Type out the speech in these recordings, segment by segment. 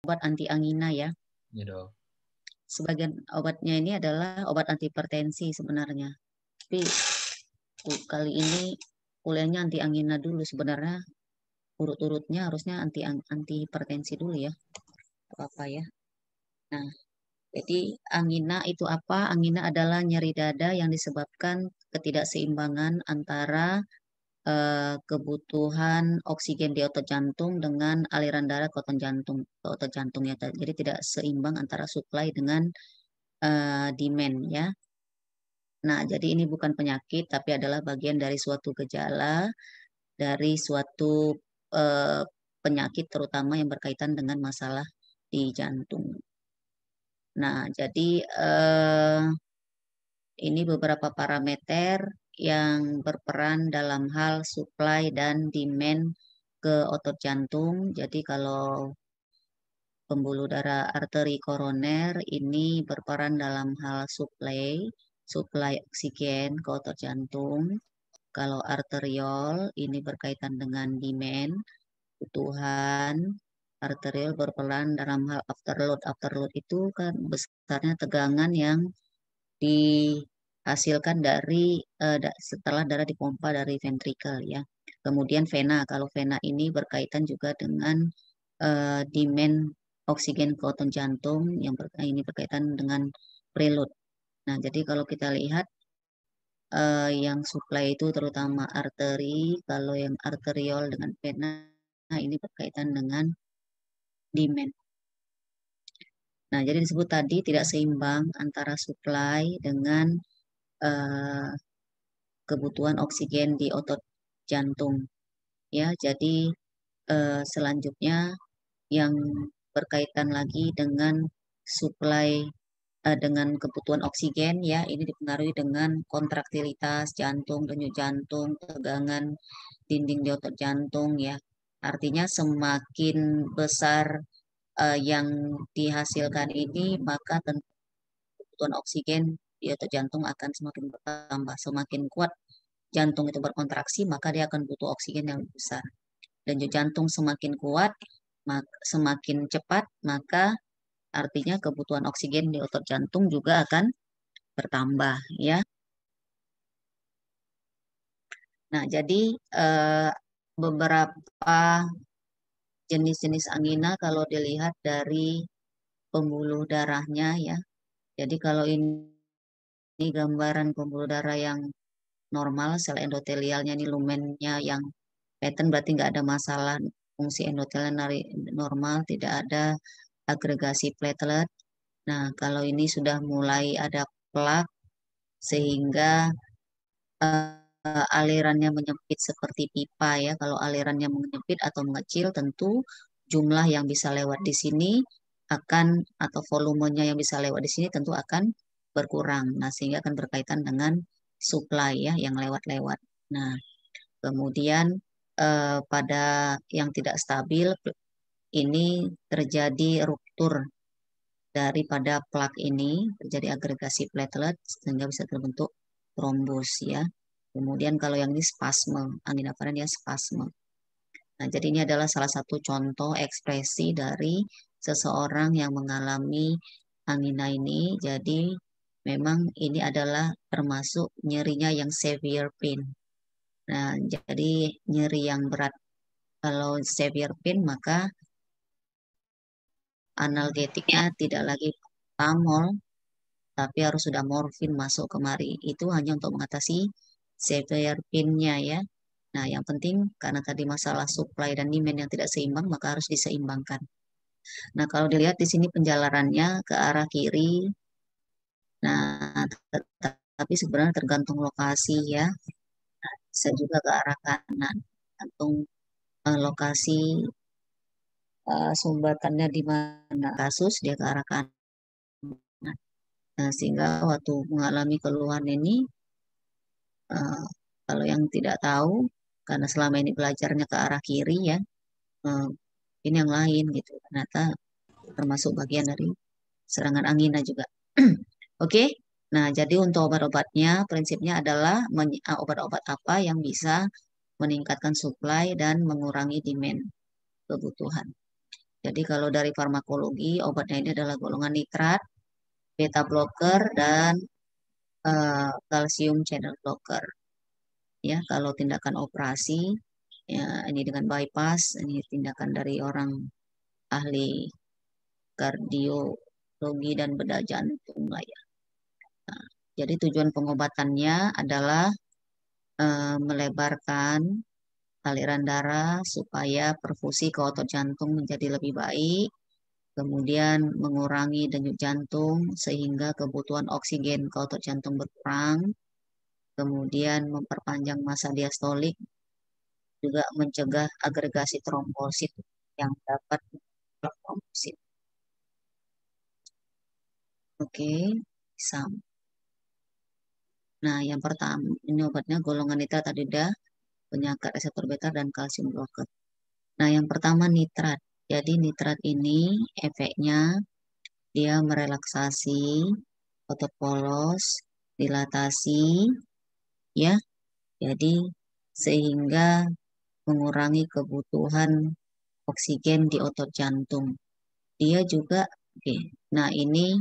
obat anti angina ya. Ya dok. Sebagian obatnya ini adalah obat antihipertensi sebenarnya. Tapi kali ini kuliahnya anti angina dulu sebenarnya. Urut-urutnya harusnya anti hipertensi dulu ya. Apa ya? Nah, jadi angina itu apa? Angina adalah nyeri dada yang disebabkan ketidakseimbangan antara kebutuhan oksigen di otot jantung dengan aliran darah ke otot jantung, ya. Jadi tidak seimbang antara supply dengan demand ya. Nah, jadi ini bukan penyakit tapi adalah bagian dari suatu gejala dari suatu eh, penyakit terutama yang berkaitan dengan masalah di jantung. Nah, jadi ini beberapa parameter yang berperan dalam hal supply dan demand ke otot jantung. Jadi kalau pembuluh darah arteri koroner ini berperan dalam hal supply oksigen ke otot jantung. Kalau arteriol ini berkaitan dengan demand, kebutuhan. Arteriol berperan dalam hal afterload. Afterload itu kan besarnya tegangan yang dihasilkan dari setelah darah dipompa dari ventrikel ya. Kemudian vena, kalau vena ini berkaitan juga dengan demand oksigen ke otot jantung yang ini berkaitan dengan preload. Nah, jadi kalau kita lihat yang supply itu terutama arteri, kalau yang arteriol dengan vena ini berkaitan dengan demand. Nah, jadi disebut tadi tidak seimbang antara supply dengan eh, kebutuhan oksigen di otot jantung. Ya, jadi selanjutnya yang berkaitan lagi dengan supply dengan kebutuhan oksigen ya, ini dipengaruhi dengan kontraktilitas jantung, denyut jantung, tegangan dinding di otot jantung ya. Artinya semakin besar yang dihasilkan ini, maka tentu kebutuhan oksigen di otot jantung akan semakin bertambah. Semakin kuat jantung itu berkontraksi, maka dia akan butuh oksigen yang lebih besar. Denyut jantung semakin kuat, semakin cepat, maka artinya kebutuhan oksigen di otot jantung juga akan bertambah, ya. Nah, jadi eh, beberapa jenis-jenis angina kalau dilihat dari pembuluh darahnya, ya. Jadi kalau ini gambaran pembuluh darah yang normal, sel endotelialnya ini lumennya yang pattern berarti nggak ada masalah fungsi endotelial normal, tidak ada agregasi platelet. Nah, kalau ini sudah mulai ada plak sehingga alirannya menyempit seperti pipa ya. Kalau alirannya menyempit atau mengecil, tentu jumlah yang bisa lewat di sini akan atau volumenya yang bisa lewat di sini tentu akan berkurang. Nah, sehingga akan berkaitan dengan supply ya yang lewat-lewat. Nah, kemudian pada yang tidak stabil ini terjadi ruptur daripada plak ini, terjadi agregasi platelet sehingga bisa terbentuk trombus ya. Kemudian kalau yang ini spasme, angina varian ya spasme. Nah, jadi ini adalah salah satu contoh ekspresi dari seseorang yang mengalami angina ini. Jadi memang ini adalah termasuk nyerinya yang severe pain. Nah, jadi nyeri yang berat. Kalau severe pain maka analgetiknya tidak lagi pamol, tapi harus sudah morfin masuk kemari. Itu hanya untuk mengatasi severe pain-nya ya. Nah, yang penting karena tadi masalah supply dan demand yang tidak seimbang, maka harus diseimbangkan. Nah, kalau dilihat di sini penjalarannya ke arah kiri, nah, tapi sebenarnya tergantung lokasi ya. Bisa juga ke arah kanan, tergantung lokasi sumbatannya di mana kasus dia ke arah kanan. Nah, sehingga waktu mengalami keluhan ini Eh, kalau yang tidak tahu, karena selama ini belajarnya ke arah kiri ya, eh, ini yang lain gitu. Ternyata termasuk bagian dari serangan angina juga. Oke, nah jadi untuk obat-obatnya, prinsipnya adalah obat-obat apa yang bisa meningkatkan supply dan mengurangi demand kebutuhan. Jadi kalau dari farmakologi, obatnya ini adalah golongan nitrat, beta blocker, dan kalsium channel blocker. Ya, kalau tindakan operasi, ya ini dengan bypass, ini tindakan dari orang ahli kardiologi dan bedah jantung lah ya. Nah, jadi tujuan pengobatannya adalah melebarkan aliran darah supaya perfusi ke otot jantung menjadi lebih baik, kemudian mengurangi denyut jantung sehingga kebutuhan oksigen ke otot jantung berkurang, kemudian memperpanjang masa diastolik, juga mencegah agregasi trombosit yang dapat trombosit. Oke, sama. Nah, yang pertama, ini obatnya golongan nitrat tadi udah, penyangkat reseptor beta dan kalsium blocker. Nah, yang pertama nitrat. Jadi nitrat ini efeknya dia merelaksasi otot polos, dilatasi, ya. Jadi sehingga mengurangi kebutuhan oksigen di otot jantung. Dia juga, oke. Nah ini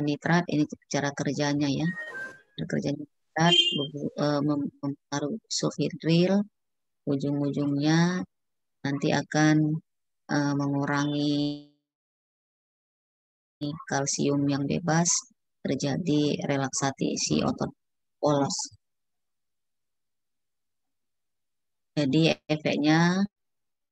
nitrat ini cara kerjanya ya. Cara kerjanya nitrat mempengaruhi sulfhidril, ujung-ujungnya nanti akan mengurangi kalsium yang bebas, terjadi relaksasi si otot polos. Jadi efeknya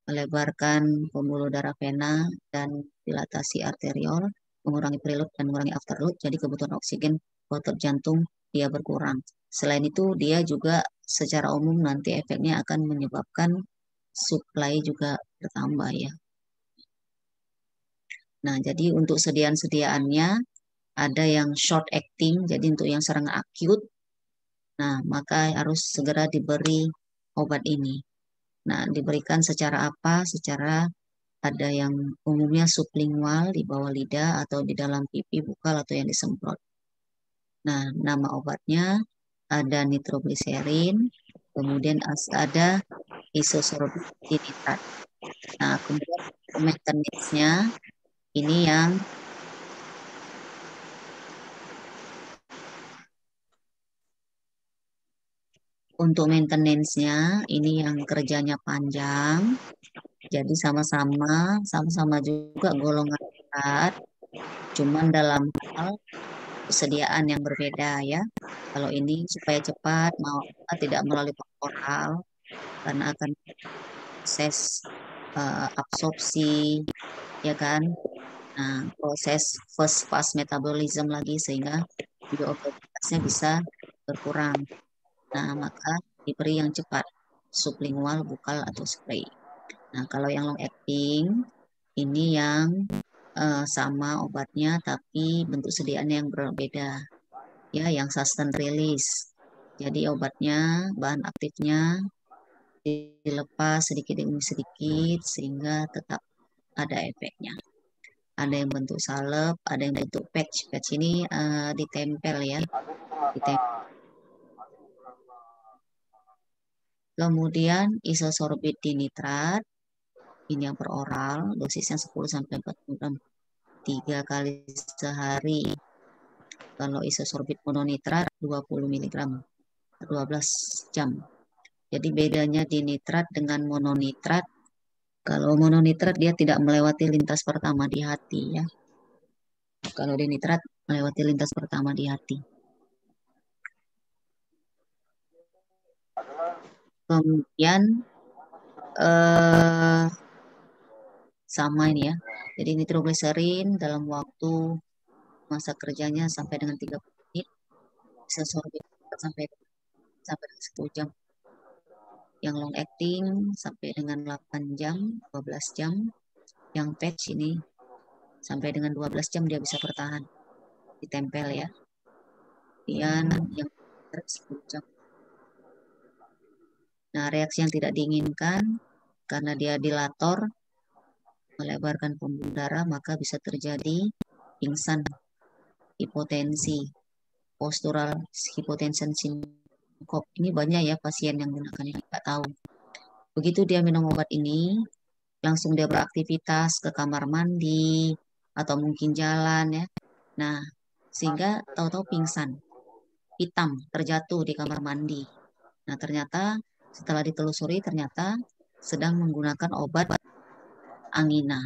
melebarkan pembuluh darah vena dan dilatasi arteriol, mengurangi preload dan mengurangi afterload. Jadi kebutuhan oksigen otot jantung dia berkurang. Selain itu dia juga secara umum nanti efeknya akan menyebabkan supply juga bertambah ya. Nah, jadi untuk sediaan-sediaannya ada yang short acting, jadi untuk yang serangan akut, nah maka harus segera diberi obat ini. Nah, diberikan secara apa? Secara ada yang umumnya sublingual di bawah lidah atau di dalam pipi bukal atau yang disemprot. Nah, nama obatnya ada nitrogliserin, kemudian ada isosorbit nitrat. Nah, kemudian maintenance-nya ini yang untuk maintenance-nya ini yang kerjanya panjang. Jadi sama-sama juga golongan berat, cuman dalam hal kesediaan yang berbeda ya. Kalau ini supaya cepat, mau tidak melalui oral karena akan proses absorpsi, ya kan. Nah, proses first fast metabolism lagi sehingga bioavailabilitasnya bisa berkurang. Nah, maka diberi yang cepat, sublingual, bukal atau spray. Nah, kalau yang long acting ini yang sama obatnya tapi bentuk sediaannya yang berbeda. Ya, yang sustain release. Jadi obatnya, bahan aktifnya dilepas sedikit demi sedikit sehingga tetap ada efeknya. Ada yang bentuk salep, ada yang bentuk patch. Patch ini ditempel ya, ditempel. Kemudian isosorbit dinitrat, ini yang per oral, dosisnya 10 sampai 40 gram 3 kali sehari. Kalau isosorbit mononitrat 20 mg 12 jam. Jadi bedanya di nitrat dengan mononitrat, kalau mononitrat dia tidak melewati lintas pertama di hati ya. Kalau di nitrat melewati lintas pertama di hati. Kemudian sama ini ya. Jadi nitrogliserin dalam waktu masa kerjanya sampai dengan 30 menit, bisa sorbit sampai dengan 10 jam. Yang long acting sampai dengan 8 jam, 12 jam. Yang patch ini sampai dengan 12 jam dia bisa bertahan. Ditempel ya. Kemudian yang 10 jam. Nah, reaksi yang tidak diinginkan karena dia dilator melebarkan pembuluh darah maka bisa terjadi pingsan, hipotensi, postural hypotension syncop. Ini banyak ya pasien yang menggunakan yang nggak tahu. Begitu dia minum obat ini, langsung dia beraktivitas ke kamar mandi atau mungkin jalan ya. Nah, sehingga tahu-tahu pingsan, hitam, terjatuh di kamar mandi. Nah, ternyata setelah ditelusuri ternyata sedang menggunakan obat angina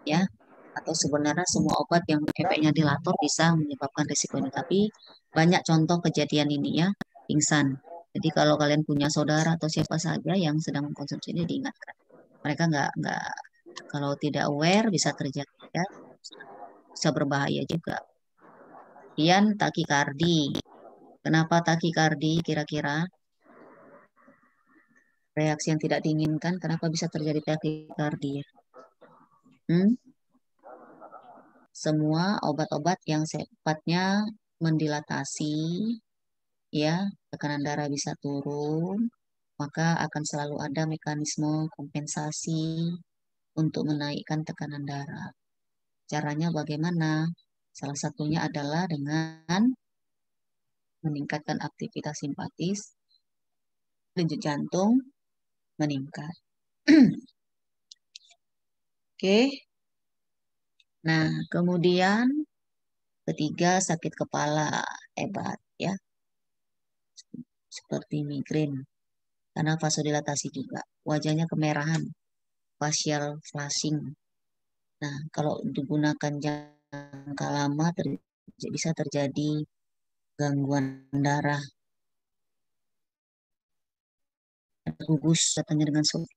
ya. Atau sebenarnya semua obat yang efeknya dilator bisa menyebabkan risiko ini. Tapi banyak contoh kejadian ini ya, pingsan. Jadi kalau kalian punya saudara atau siapa saja yang sedang mengkonsumsi ini diingatkan. Mereka nggak kalau tidak aware bisa terjadi ya, bisa berbahaya juga. Kemudian takikardi. Kenapa takikardi kira-kira? Reaksi yang tidak diinginkan, kenapa bisa terjadi takikardi ya? Hmm? Semua obat-obat yang sifatnya mendilatasi, ya, tekanan darah bisa turun, maka akan selalu ada mekanisme kompensasi untuk menaikkan tekanan darah. Caranya bagaimana? Salah satunya adalah dengan meningkatkan aktivitas simpatis, denyut jantung meningkat. Oke. Nah, kemudian ketiga sakit kepala hebat ya, seperti migrain karena vasodilatasi juga. Wajahnya kemerahan, facial flushing. Nah, kalau digunakan jangka lama bisa terjadi gangguan darah, gugus katanya dengan sulit.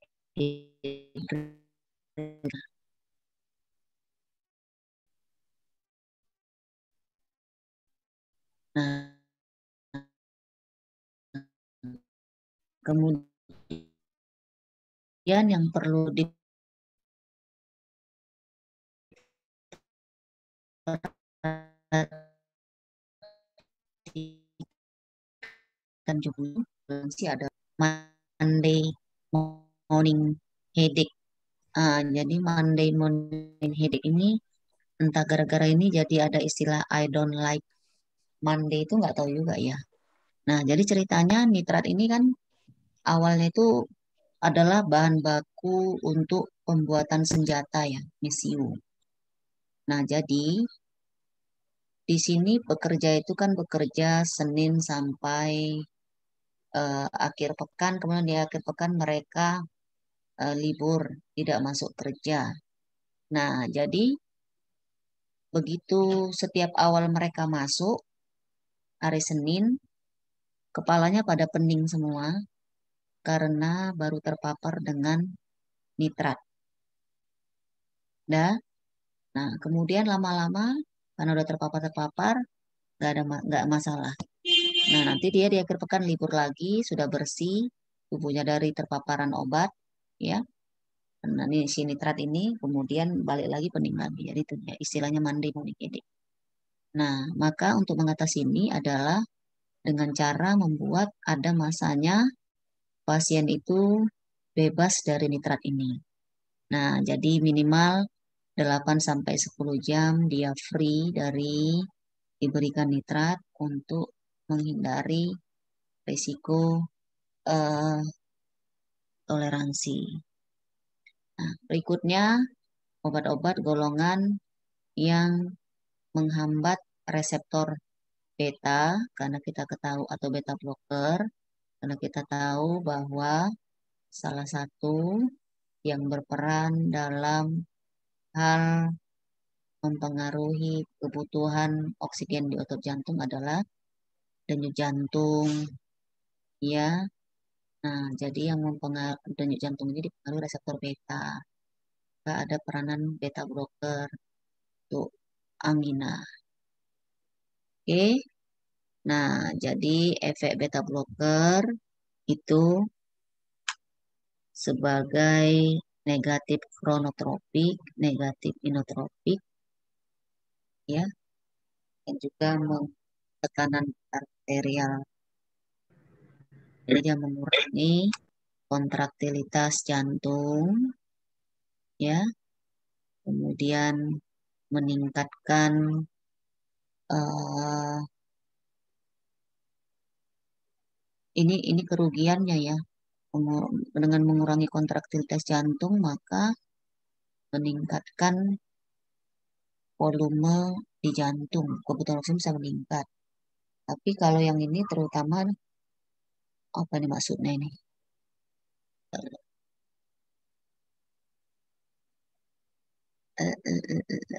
Nah, kemudian yang perlu diperhatikan juga sih ada Monday morning headache. Jadi Monday morning headache ini entah gara-gara ini jadi ada istilah I don't like Monday itu nggak tahu juga ya. Nah, jadi ceritanya nitrat ini kan awalnya itu adalah bahan baku untuk pembuatan senjata ya, mesiu. Nah, jadi di sini bekerja itu kan bekerja Senin sampai akhir pekan, kemudian di akhir pekan mereka libur, tidak masuk kerja. Nah, jadi begitu setiap awal mereka masuk hari Senin, kepalanya pada pening semua karena baru terpapar dengan nitrat. Dah. Nah, kemudian lama-lama karena udah terpapar-terpapar, nggak masalah. Nah, nanti dia di akhir pekan libur lagi, sudah bersih tubuhnya dari terpaparan obat, ya. Nah, ini si nitrat ini kemudian balik lagi pening lagi. Jadi itu ya, istilahnya Monday morning headache. Nah, maka untuk mengatasi ini adalah dengan cara membuat ada masanya pasien itu bebas dari nitrat ini. Nah, jadi minimal 8 sampai 10 jam dia free dari diberikan nitrat untuk menghindari risiko eh, toleransi. Nah, berikutnya obat-obat golongan yang menghambat reseptor beta karena kita ketahui atau beta blocker karena kita tahu bahwa salah satu yang berperan dalam hal mempengaruhi kebutuhan oksigen di otot jantung adalah denyut jantung ya. Nah, jadi yang mempengaruhi denyut jantung ini dipengaruhi reseptor beta. Maka ada peranan beta blocker untuk angina. Oke. Nah, jadi efek beta blocker itu sebagai negatif kronotropik, negatif inotropik, ya, dan juga tekanan arterial. Jadi dia mengurangi kontraktilitas jantung, ya, kemudian meningkatkan eh, ini kerugiannya ya. Dengan mengurangi kontraktilitas jantung, maka meningkatkan volume di jantung, kebutuhan oksigen bisa meningkat. Tapi kalau yang ini terutama apa nih maksudnya ini?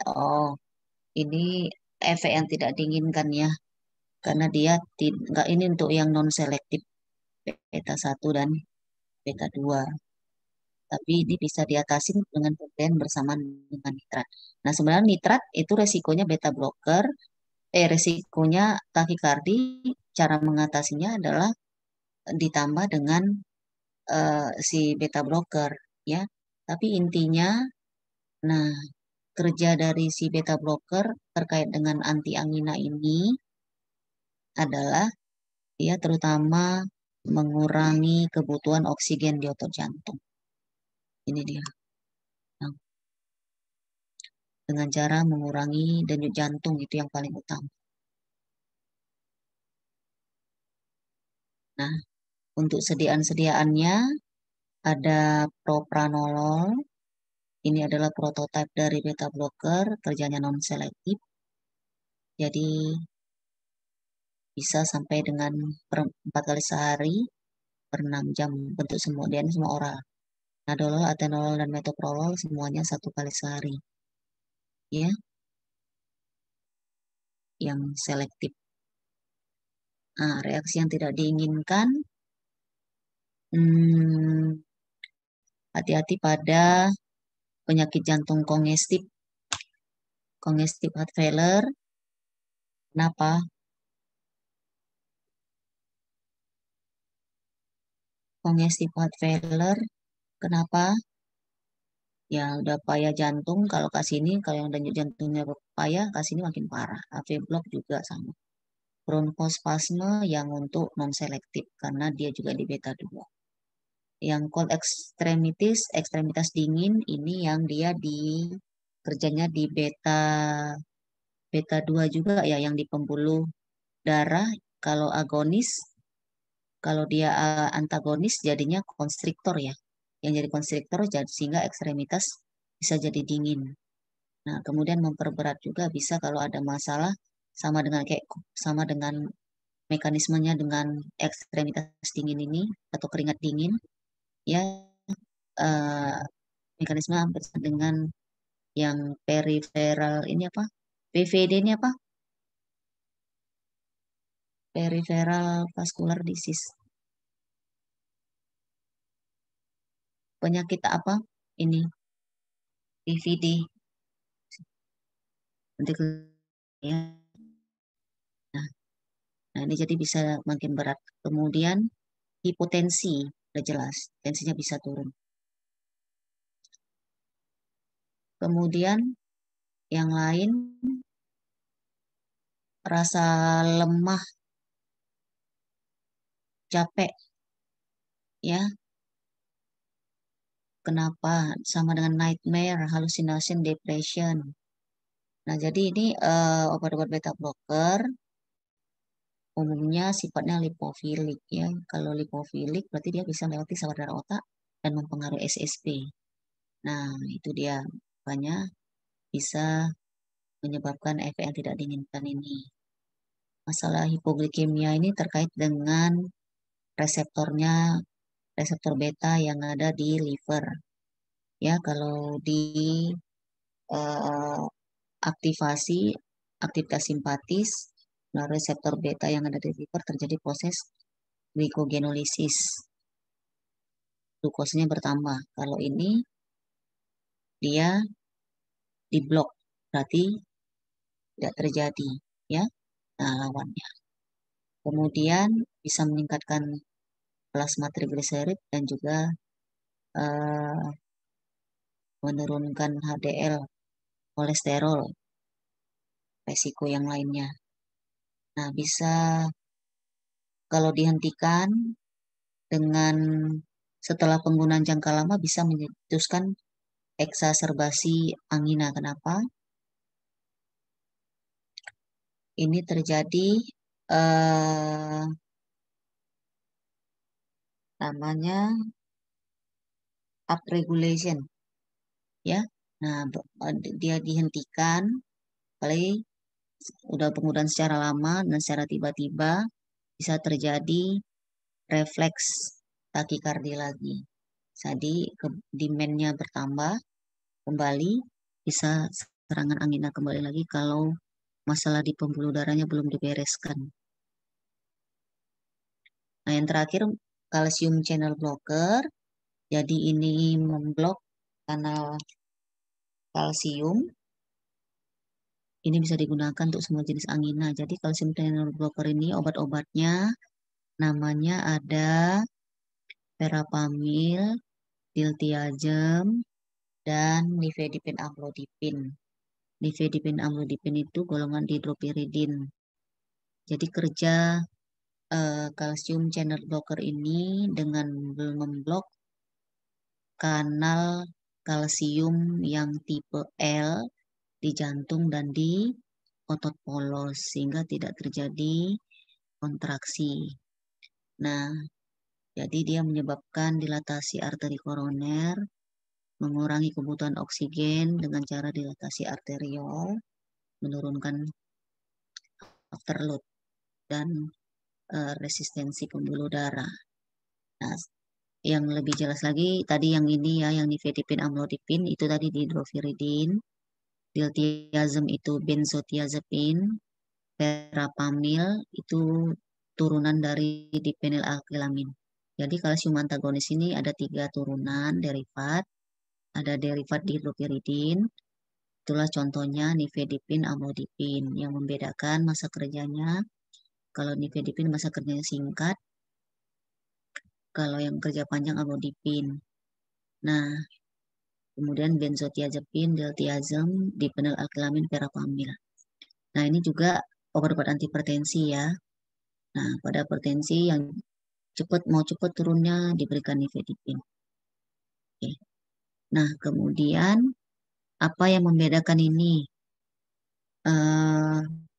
Oh, ini efek yang tidak diinginkan ya, karena dia nggak ini untuk yang non selektif beta satu dan beta 2. Tapi ini bisa diatasi dengan pemberian bersamaan dengan nitrat. Nah, sebenarnya nitrat itu resikonya beta blocker, resikonya takikardi, cara mengatasinya adalah ditambah dengan si beta blocker ya. Tapi intinya, nah kerja dari si beta blocker terkait dengan anti angina ini adalah dia terutama mengurangi kebutuhan oksigen di otot jantung. Ini dia. Nah, dengan cara mengurangi denyut jantung itu yang paling utama. Nah, untuk sediaan-sediaannya ada propranolol. Ini adalah prototipe dari beta blocker, kerjanya non selektif. Jadi bisa sampai dengan 4 kali sehari per 6 jam bentuk semua dan semua oral. Nadolol, atenolol, dan metoprolol semuanya 1 kali sehari. Ya, yang selektif. Nah, reaksi yang tidak diinginkan, hmm, hati-hati pada penyakit jantung kongestif, congestive heart failure. Kenapa? Congestive heart failure. Kenapa? Ya udah payah jantung. Kalau kasih ini, kalau yang denyut jantungnya payah, kasih ini makin parah. AV block juga sama. Bronkospasme yang untuk non selektif karena dia juga di beta 2. Yang cold extremities, ekstremitas dingin, ini yang dia di kerjanya di beta 2 juga ya, yang di pembuluh darah. Kalau agonis, kalau dia antagonis jadinya konstriktor ya. Yang jadi konstriktor jadi sehingga ekstremitas bisa jadi dingin. Nah, kemudian memperberat juga bisa kalau ada masalah sama dengan mekanismenya dengan ekstremitas dingin ini atau keringat dingin ya, eh, mekanisme hampir sama dengan yang periferal ini apa? PVD ini apa? Peripheral vascular disease. Penyakit apa? Ini PVD. Nanti ya. Nah, nah, ini jadi bisa makin berat. Kemudian hipotensi, udah jelas, tensinya bisa turun. Kemudian yang lain rasa lemah, capek, ya. Kenapa? Sama dengan nightmare, hallucination, depression. Nah, jadi ini obat-obat beta blocker umumnya sifatnya lipofilik ya. Kalau lipofilik berarti dia bisa melewati saluran darah otak dan mempengaruhi SSP. Nah, itu dia banyak bisa menyebabkan efek yang tidak diinginkan ini. Masalah hipoglikemia ini terkait dengan reseptornya, reseptor beta yang ada di liver. Ya, kalau di eh, aktivasi aktivitas simpatis, nah reseptor beta yang ada di liver terjadi proses glikogenolisis, glukosanya bertambah. Kalau ini dia diblok, berarti tidak terjadi, ya. Nah, lawannya. Kemudian bisa meningkatkan plasma trigliserid dan juga eh, menurunkan HDL, kolesterol, resiko yang lainnya. Nah, bisa kalau dihentikan dengan setelah penggunaan jangka lama bisa mencetuskan eksaserbasi angina. Kenapa? Ini terjadi eh, namanya upregulation, ya. Nah, dia dihentikan kali udah penggunaan secara lama dan secara tiba-tiba bisa terjadi refleks takikardi lagi. Jadi demand-nya bertambah kembali, bisa serangan angina kembali lagi kalau masalah di pembuluh darahnya belum dibereskan. Nah, yang terakhir kalsium channel blocker. Jadi ini memblok kanal kalsium. Ini bisa digunakan untuk semua jenis angina. Jadi kalsium channel blocker ini obat-obatnya namanya ada verapamil, diltiazem, dan nifedipin amlodipin. Nifedipin amlodipin itu golongan dihidropiridin. Jadi kerja kalsium channel blocker ini dengan memblok kanal kalsium yang tipe L di jantung dan di otot polos sehingga tidak terjadi kontraksi. Nah, jadi dia menyebabkan dilatasi arteri koroner, mengurangi kebutuhan oksigen dengan cara dilatasi arteriol, menurunkan afterload dan resistensi pembuluh darah. Nah, yang lebih jelas lagi tadi yang ini ya, yang nifedipin amlodipin itu tadi dihidroviridin, diltiazem itu benzodiazepin, verapamil itu turunan dari dipenyl alkylamin. Jadi kalsium antagonis ini ada 3 turunan derivat, ada derivat dihidropiridin, itulah contohnya nifedipin, amlodipin. Yang membedakan masa kerjanya, kalau nifedipin masa kerjanya singkat, kalau yang kerja panjang amlodipin. Nah, kemudian benzodiazepin, diltiazem, dipenyl alkylamin, verapamil. Nah, ini juga obat-obat antihipertensi ya. Nah, pada hipertensi yang mau cepat turunnya diberikan nifedipin. Oke. Nah, kemudian apa yang membedakan ini?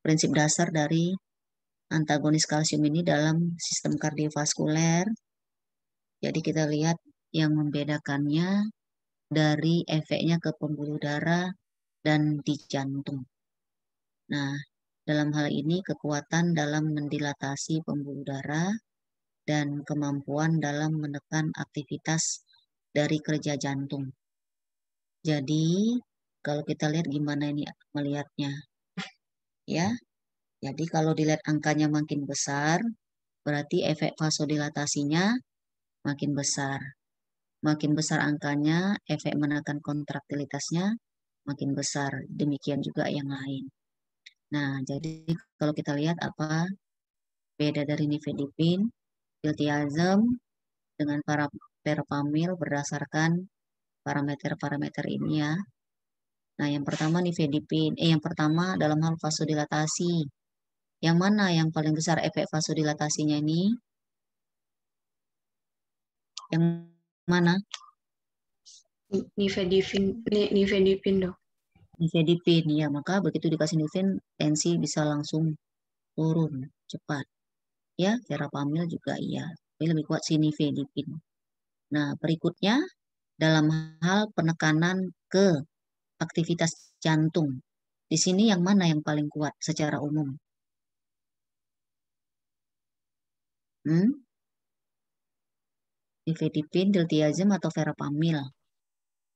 Prinsip dasar dari antagonis kalsium ini dalam sistem kardiovaskuler. Jadi kita lihat yang membedakannya dari efeknya ke pembuluh darah dan di jantung. Nah, dalam hal ini kekuatan dalam mendilatasi pembuluh darah dan kemampuan dalam menekan aktivitas dari kerja jantung. Jadi, kalau kita lihat gimana ini melihatnya, ya. Jadi kalau dilihat angkanya makin besar, berarti efek vasodilatasinya makin besar. Makin besar angkanya, efek menekan kontraktilitasnya makin besar. Demikian juga yang lain. Nah, jadi kalau kita lihat apa beda dari nifedipin, diltiazem dengan verapamil berdasarkan parameter-parameter ini ya. Nah, yang pertama nifedipin, yang pertama dalam hal vasodilatasi. Yang mana yang paling besar efek vasodilatasinya ini? Yang mana? Nifedipin dok. Nifedipin, ya maka begitu dikasih nifedipin, tensi bisa langsung turun cepat. Ya, verapamil juga iya. Tapi lebih kuat si nifedipin. Nah, berikutnya dalam hal penekanan ke aktivitas jantung. Di sini yang mana yang paling kuat secara umum? Nifedipin, diltiazem atau verapamil?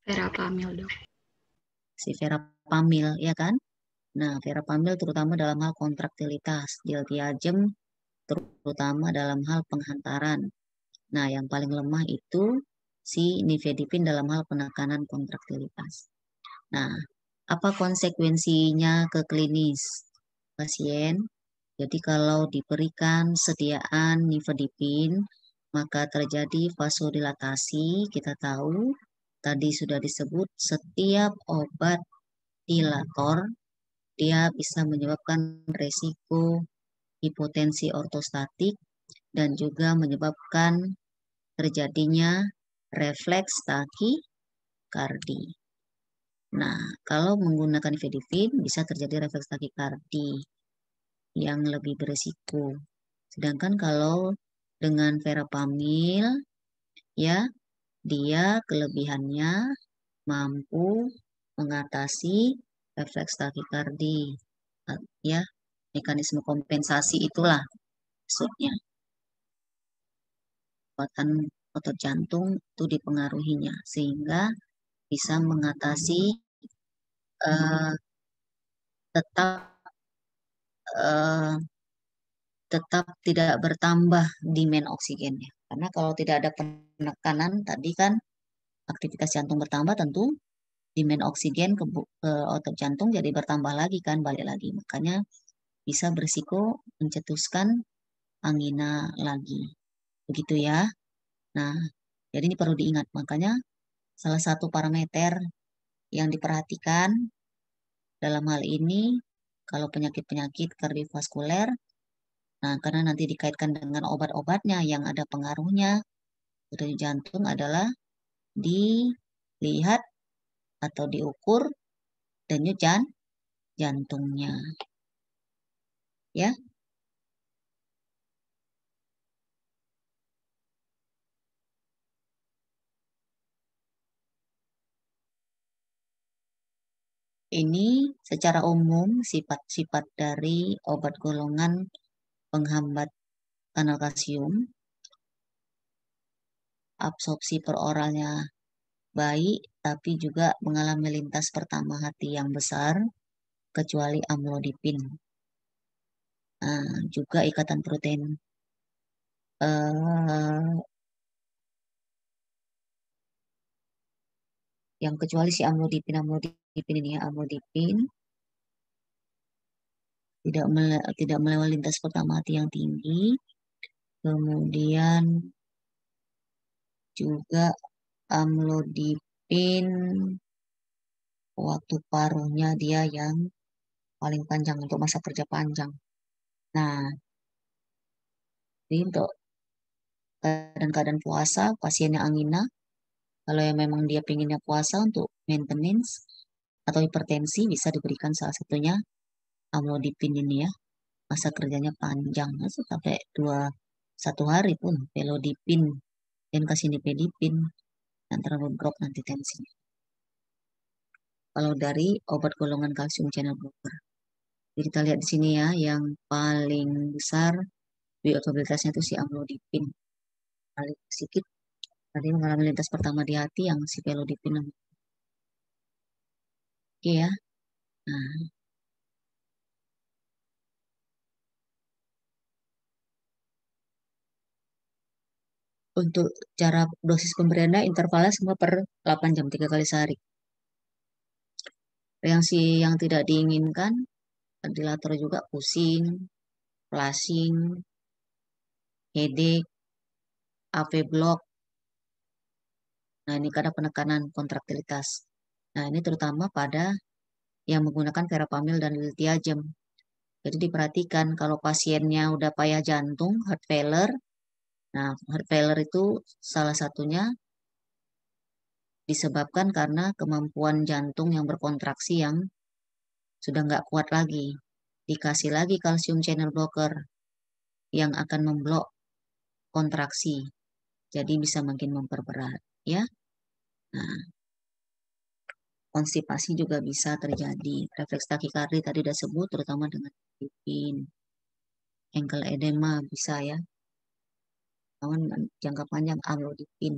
Verapamil dok. Si verapamil, ya kan? Nah, verapamil terutama dalam hal kontraktilitas, diltiazem terutama dalam hal penghantaran. Nah, yang paling lemah itu si nifedipin dalam hal penekanan kontraktilitas. Nah, apa konsekuensinya ke klinis pasien? Jadi kalau diberikan sediaan nifedipin, maka terjadi vasodilatasi. Kita tahu tadi sudah disebut setiap obat dilator dia bisa menyebabkan resiko hipotensi ortostatik dan juga menyebabkan terjadinya refleks takikardi. Nah, kalau menggunakan nifedipin bisa terjadi refleks takikardi yang lebih berisiko. Sedangkan kalau dengan verapamil, ya dia kelebihannya mampu mengatasi refleks takikardi. Ya, mekanisme kompensasi itulah maksudnya. Kekuatan otot jantung itu dipengaruhinya sehingga bisa mengatasi uh, tetap uh, tetap tidak bertambah demand oksigennya. Karena kalau tidak ada penekanan tadi kan aktivitas jantung bertambah, tentu demand oksigen ke otot jantung jadi bertambah lagi kan, balik lagi. Makanya bisa berisiko mencetuskan angina lagi. Begitu ya. Nah, jadi ini perlu diingat. Makanya salah satu parameter yang diperhatikan dalam hal ini kalau penyakit-penyakit kardiovaskuler, nah karena nanti dikaitkan dengan obat-obatnya yang ada pengaruhnya dari jantung adalah dilihat atau diukur denyut jantungnya. Ya. Ini secara umum sifat-sifat dari obat golongan penghambat kanal kalsium. Absorpsi peroralnya baik, tapi juga mengalami lintas pertama hati yang besar, kecuali amlodipin. Nah, juga ikatan protein yang kecuali si amlodipin ini ya, amlodipin tidak melewati lintas pertama hati yang tinggi. Kemudian juga amlodipin waktu paruhnya dia yang paling panjang untuk masa kerja panjang. Nah, jadi untuk keadaan-keadaan puasa, pasiennya angina, kalau yang memang dia pinginnya puasa untuk maintenance atau hipertensi bisa diberikan salah satunya amlodipin ini ya. Masa kerjanya panjang, sampai 1 hari pun pelodipin dan kasih nifedipin dan terlalu drop nanti tensinya. Kalau dari obat golongan kalsium channel blocker. Jadi kita lihat di sini ya, yang paling besar bioavailabilitasnya itu si amlodipin. Paling sedikit tadi mengalami lintas pertama di hati yang si pelodipin. Oke ya. Nah, untuk cara dosis pemberiannya intervalnya semua per 8 jam 3 kali sehari. Yang tidak diinginkan ventilator juga pusing, flushing, headache, AV block. Nah, ini karena penekanan kontraktilitas. Nah, ini terutama pada yang menggunakan verapamil dan litiajem. Jadi diperhatikan kalau pasiennya udah payah jantung, heart failure. Nah, heart failure itu salah satunya disebabkan karena kemampuan jantung yang berkontraksi yang sudah nggak kuat lagi. Dikasih lagi kalsium channel blocker yang akan memblok kontraksi. Jadi bisa makin memperberat, ya. Nah, konstipasi juga bisa terjadi. Refleks takikardi tadi udah sebut, terutama dengan pipin. Ankle edema bisa ya. Namun jangka panjang amlodipin.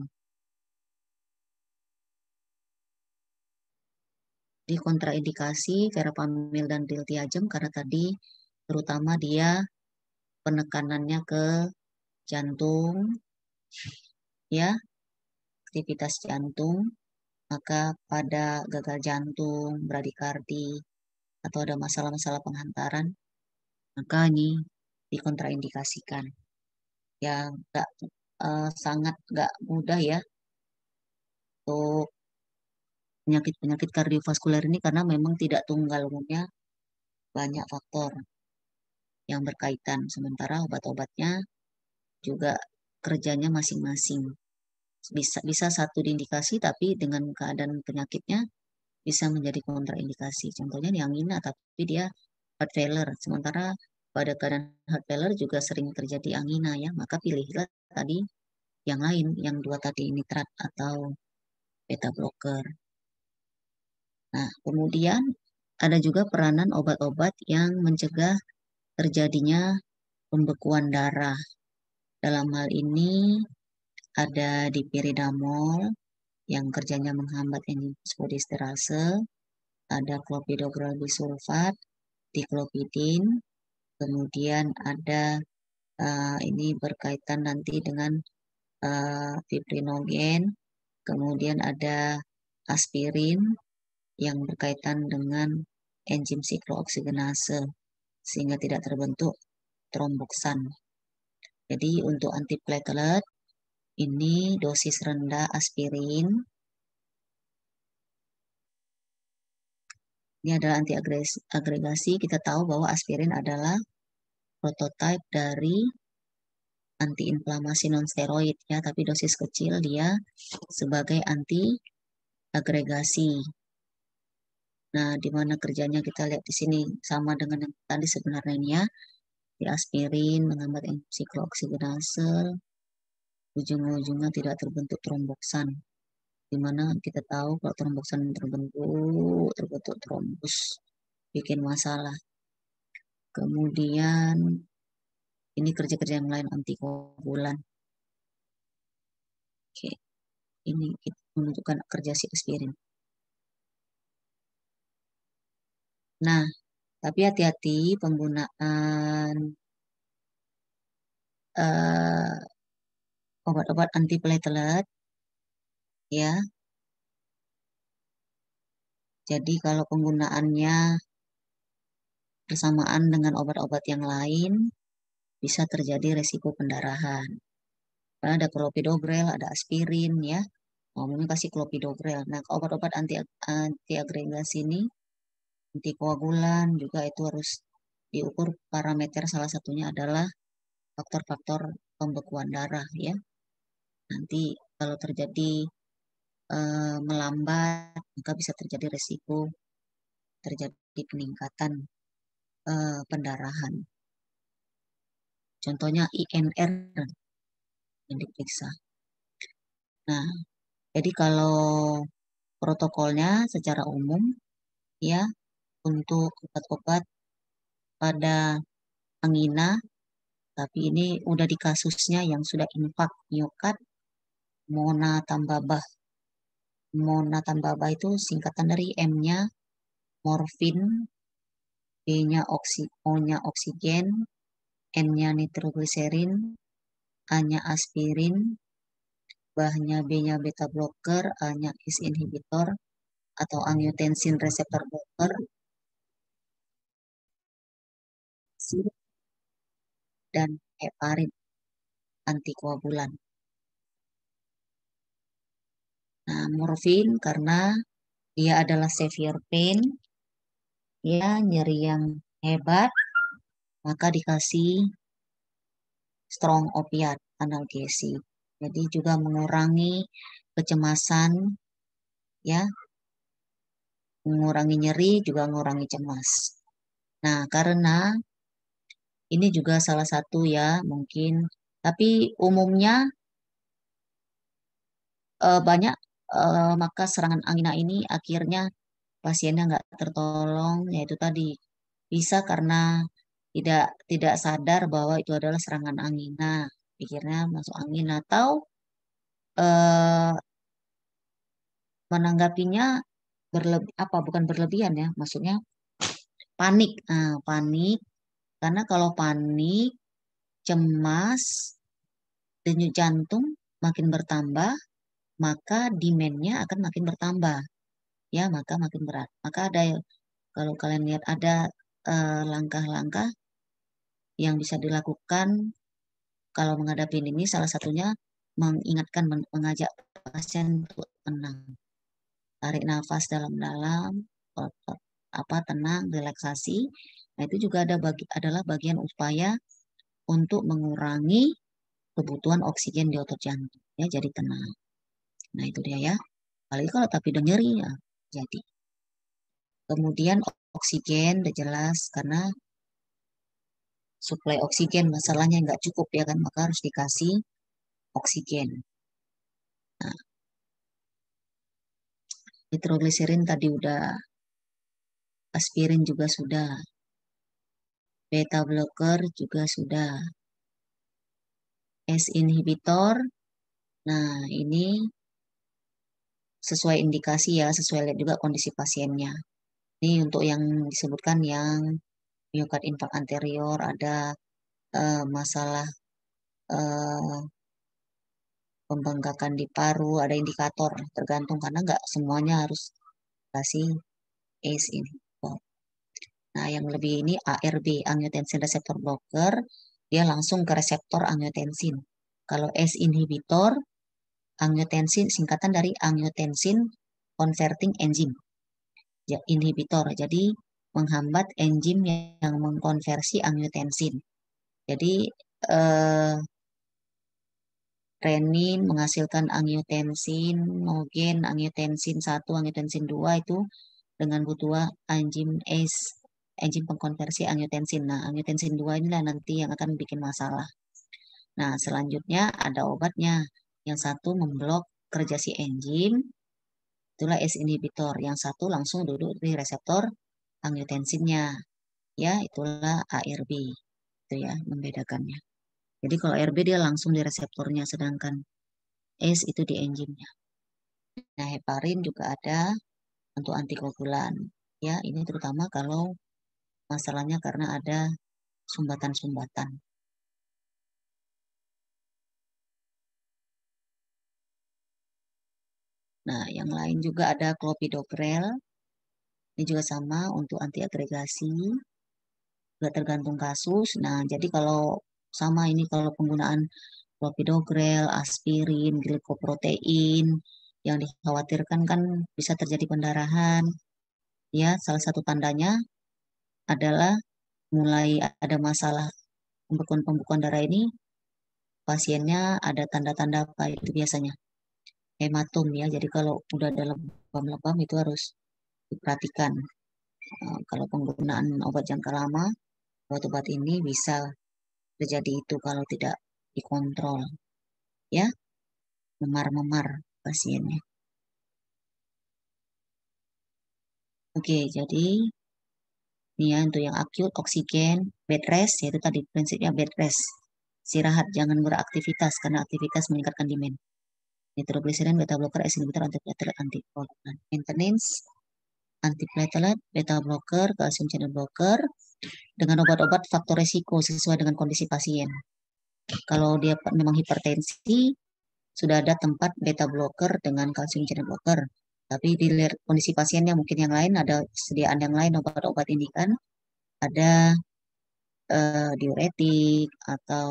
Di kontraindikasi verapamil dan diltiazem karena tadi terutama dia penekanannya ke jantung, ya, aktivitas jantung, maka pada gagal jantung, bradikardi, atau ada masalah-masalah penghantaran, maka ini dikontraindikasikan. Yang sangat nggak mudah ya untuk penyakit-penyakit kardiovaskuler ini karena memang tidak tunggal, umumnya banyak faktor yang berkaitan. Sementara obat-obatnya juga kerjanya masing-masing. Bisa satu diindikasi tapi dengan keadaan penyakitnya bisa menjadi kontraindikasi. Contohnya yang angina tapi dia heart failure. Sementara pada keadaan heart failure juga sering terjadi angina ya. Maka pilihlah tadi yang lain, yang dua tadi nitrat atau beta blocker. Nah, kemudian ada juga peranan obat-obat yang mencegah terjadinya pembekuan darah. Dalam hal ini ada dipiridamol yang kerjanya menghambat enzim fosfodiesterase, ada clopidogrel bisulfat, diklopidin, kemudian ada ini berkaitan nanti dengan fibrinogen, kemudian ada aspirin yang berkaitan dengan enzim siklooksigenase sehingga tidak terbentuk tromboksan. Jadi untuk antiplatelet ini dosis rendah aspirin. Ini adalah antiagregasi. Kita tahu bahwa aspirin adalah prototipe dari antiinflamasi nonsteroid ya, tapi dosis kecil dia sebagai antiagregasi. Nah, di mana kerjanya kita lihat di sini sama dengan yang tadi sebenarnya ini ya. Di aspirin menghambat enzim siklooksigenase, ujung-ujungnya tidak terbentuk tromboksan. Di mana kita tahu kalau tromboksan terbentuk trombus, bikin masalah. Kemudian ini kerja-kerja yang lain antikoagulan. Oke, ini kita menunjukkan kerja si aspirin. Nah, tapi hati-hati penggunaan obat-obat antiplatelet ya. Jadi kalau penggunaannya bersamaan dengan obat-obat yang lain bisa terjadi resiko pendarahan. Ada clopidogrel, ada aspirin ya. Ngomongnya kasih clopidogrel. Nah, obat-obat antiagregasi ini antikoagulan juga itu harus diukur parameter, salah satunya adalah faktor-faktor pembekuan darah ya. Nanti kalau terjadi melambat maka bisa terjadi resiko terjadi peningkatan pendarahan. Contohnya INR yang diperiksa. Nah, jadi kalau protokolnya secara umum ya untuk obat-obat pada angina, tapi ini udah di kasusnya yang sudah infak miokard, monatambabah. Monatambabah itu singkatan dari M-nya morfin, B-nya O-nya oksigen, N-nya nitrogliserin, A-nya aspirin, B-nya beta blocker, A-nya ACE inhibitor atau angiotensin reseptor blocker, dan heparin antikoagulan. Nah, morfin karena dia adalah severe pain, ya nyeri yang hebat, maka dikasih strong opiat analgesi. Jadi juga mengurangi kecemasan, ya, mengurangi nyeri juga mengurangi cemas. Nah, karena ini juga salah satu ya mungkin, tapi umumnya banyak maka serangan angina ini akhirnya pasiennya nggak tertolong, yaitu tadi bisa karena tidak tidak sadar bahwa itu adalah serangan angina, pikirnya masuk angin atau eh, menanggapinya bukan berlebihan ya, maksudnya panik. Nah, panik karena kalau panik, cemas, denyut jantung makin bertambah, maka demand-nya akan makin bertambah. Ya, maka makin berat. Maka ada kalau kalian lihat ada langkah-langkah yang bisa dilakukan kalau menghadapi ini, salah satunya mengingatkan, mengajak pasien untuk tenang. Tarik nafas dalam-dalam, tenang, relaksasi. Nah, itu juga adalah bagian upaya untuk mengurangi kebutuhan oksigen di otot jantung. Ya, jadi tenang. Nah, itu dia ya. Apalagi kalau tapi udah nyeri ya, jadi. Kemudian oksigen udah jelas karena suplai oksigen masalahnya nggak cukup ya kan, maka harus dikasih oksigen. Nah, Nitrogliserin tadi udah, aspirin juga sudah, beta blocker juga sudah, ACE inhibitor. Nah, ini sesuai indikasi ya, sesuai lihat juga kondisi pasiennya. Ini untuk yang disebutkan yang myocard infarct anterior, ada masalah eh, pembengkakan di paru, ada indikator, tergantung karena nggak semuanya harus kasih ACE ini. Nah, yang lebih ini ARB, angiotensin receptor blocker, dia langsung ke reseptor angiotensin. Kalau ACE inhibitor, angiotensin singkatan dari angiotensin converting enzyme, ya, inhibitor. Jadi menghambat enzim yang mengkonversi angiotensin. Jadi eh, renin menghasilkan angiotensin, nogen, angiotensin 1, angiotensin 2 itu dengan butuh enzim ACE, enzim pengkonversi angiotensin. Nah, angiotensin 2 inilah nanti yang akan bikin masalah. Nah, selanjutnya ada obatnya. Yang satu memblok kerja si enzim, itulah ACE inhibitor. Yang satu langsung duduk di reseptor angiotensinnya. Ya, itulah ARB. Itu ya, membedakannya. Jadi kalau ARB dia langsung di reseptornya, sedangkan ACE itu di enzimnya. Nah, heparin juga ada untuk antikoagulan. Ya, ini terutama kalau masalahnya karena ada sumbatan-sumbatan. Nah, yang lain juga ada clopidogrel. Ini juga sama untuk anti agregasi. Juga tergantung kasus. Nah, jadi kalau sama ini kalau penggunaan clopidogrel, aspirin, glikoprotein, yang dikhawatirkan kan bisa terjadi pendarahan. Ya, salah satu tandanya adalah mulai ada masalah pembekuan darah ini, pasiennya ada tanda-tanda apa itu biasanya? Hematom ya. Jadi kalau udah ada lebam-lebam itu harus diperhatikan. Kalau penggunaan obat jangka lama, obat-obat ini bisa terjadi itu kalau tidak dikontrol. Ya, memar-memar pasiennya. Oke, jadi ini ya untuk yang akut oksigen, bed rest, yaitu tadi prinsipnya bed rest. Istirahat, jangan beraktivitas karena aktivitas meningkatkan demand. Nitrogliserin, beta blocker, ACE inhibitor, antiplatelet, antikoagulan. Maintenance, antiplatelet, beta blocker, kalsium channel blocker, dengan obat-obat faktor resiko sesuai dengan kondisi pasien. Kalau dia memang hipertensi, sudah ada tempat beta blocker dengan kalsium channel blocker. Tapi dilihat kondisi pasiennya mungkin yang lain, ada sediaan yang lain obat-obat ini kan, ada diuretik atau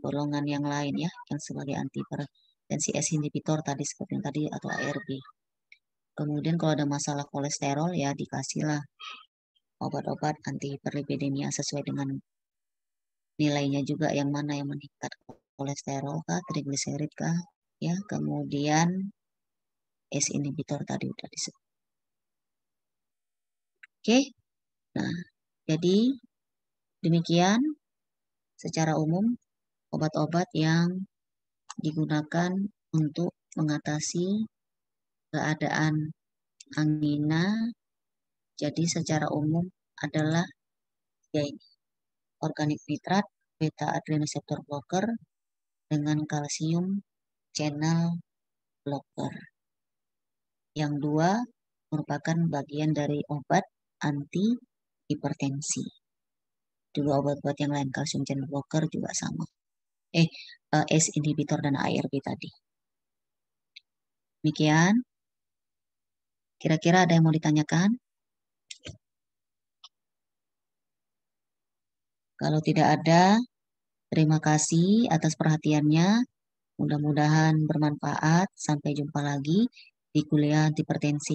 golongan yang lain ya, yang sebagai antihipertensi ACE inhibitor tadi seperti yang tadi atau ARB. Kemudian kalau ada masalah kolesterol ya dikasihlah obat-obat anti hiperlipidemia sesuai dengan nilainya juga yang mana yang meningkat, kolesterol kah, trigliserid kah, ya. Kemudian ACE inhibitor tadi udah disebut. Oke, nah jadi demikian secara umum obat-obat yang digunakan untuk mengatasi keadaan angina. Jadi secara umum adalah ya ini, organik nitrat, beta adrenoceptor blocker dengan kalsium channel blocker. Yang dua merupakan bagian dari obat anti hipertensi. Juga obat-obat yang lain, kalsium channel blocker juga sama. ACE inhibitor dan ARB tadi. Demikian. Kira-kira ada yang mau ditanyakan? Kalau tidak ada, terima kasih atas perhatiannya. Mudah-mudahan bermanfaat. Sampai jumpa lagi di kuliah hipertensi.